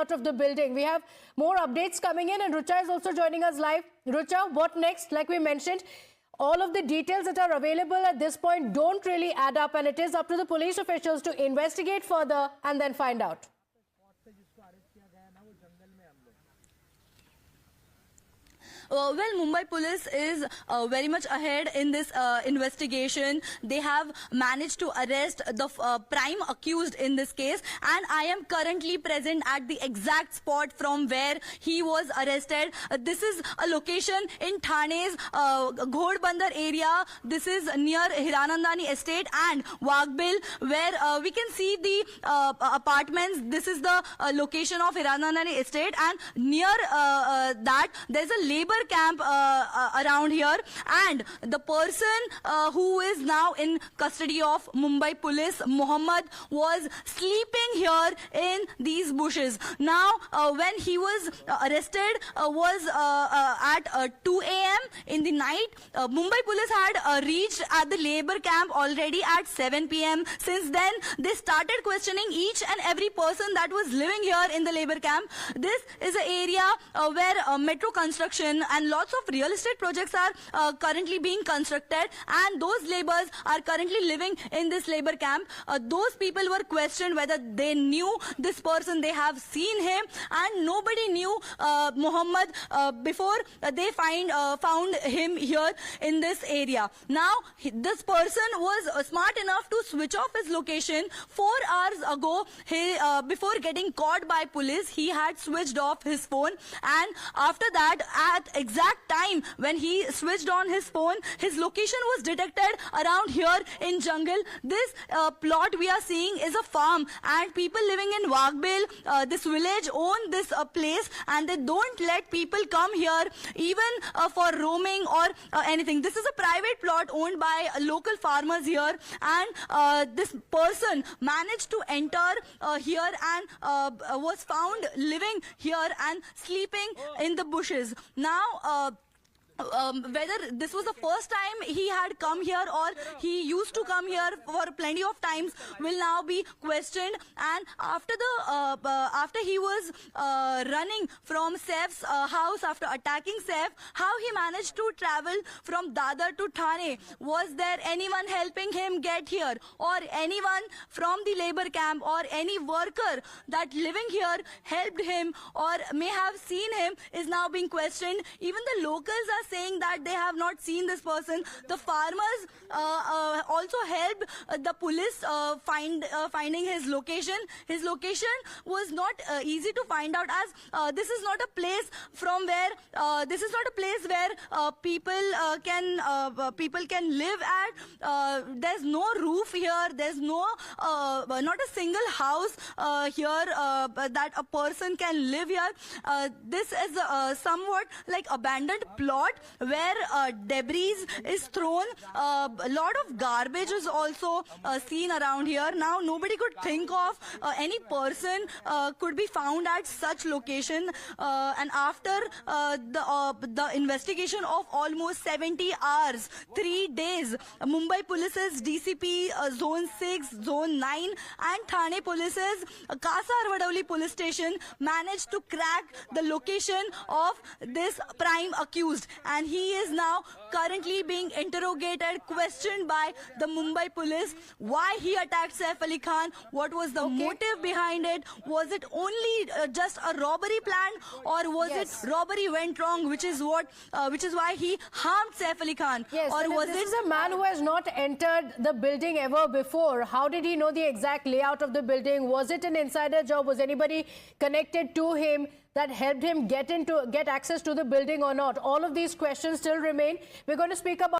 layout of the building. We have more updates coming in, and Rucha is also joining us live. Rucha, what next? Like we mentioned, all of the details that are available at this point don't really add up, and it is up to the police officials to investigate further and then find out. Well, Mumbai police is very much ahead in this investigation. They have managed to arrest the prime accused in this case, and I am currently present at the exact spot from where he was arrested. This is a location in Thane's Ghodbandar area. This is near Hiranandani Estate and Wagbil, where we can see the apartments. This is the location of Hiranandani Estate, and near that there's a labor camp around here, and the person who is now in custody of Mumbai police, Mohammed, was sleeping here in these bushes. Now when he was arrested was at 2 a.m. in the night. Mumbai police had reached at the labor camp already at 7 p.m. Since then they started questioning each and every person that was living here in the labor camp. This is an area where metro construction and lots of real estate projects are currently being constructed, and those laborers are currently living in this labor camp. Those people were questioned whether they knew this person. They have seen him, and nobody knew Mohammed before they found him here in this area. Now this person was smart enough to switch off his location 4 hours ago. Before getting caught by police, he had switched off his phone, and after that, at exact time when he switched on his phone, his location was detected around here in jungle. This plot we are seeing is a farm, and people living in Wagbil, this village, own this place, and they don't let people come here even for roaming or anything. This is a private plot owned by local farmers here, and this person managed to enter here and was found living here and sleeping in the bushes. Now whether this was the first time he had come here or he used to come here for plenty of times will now be questioned. And after he was running from Saif's house after attacking Saif, how he managed to travel from Dadar to Thane? Was there anyone helping him get here, or anyone from the labor camp or any worker that living here helped him or may have seen him is now being questioned. Even the locals are saying that they have not seen this person. The farmers also helped the police finding his location. His location was not easy to find out, as this is not a place from where people can live at. There's no roof here. There's not a single house here that a person can live here. This is somewhat like abandoned plot where debris is thrown. A lot of garbage is also seen around here. Now nobody could think of any person could be found at such location, and after the investigation of almost 70 hours, 3 days, Mumbai Police's DCP Zone 6, Zone 9 and Thane Police's Kasar Vadavli Police Station managed to crack the location of this prime accused, and he is now currently being interrogated, questioned by the Mumbai police. Why he attacked Saif Ali Khan? What was the motive behind it? Was it only just a robbery plan, or was it robbery went wrong, which is why he harmed Saif Ali Khan? Yes, or was this is a man who has not entered the building ever before. How did he know the exact layout of the building? Was it an insider job? Was anybody connected to him that helped him get access to the building or not? All of these questions still remain. We're going to speak about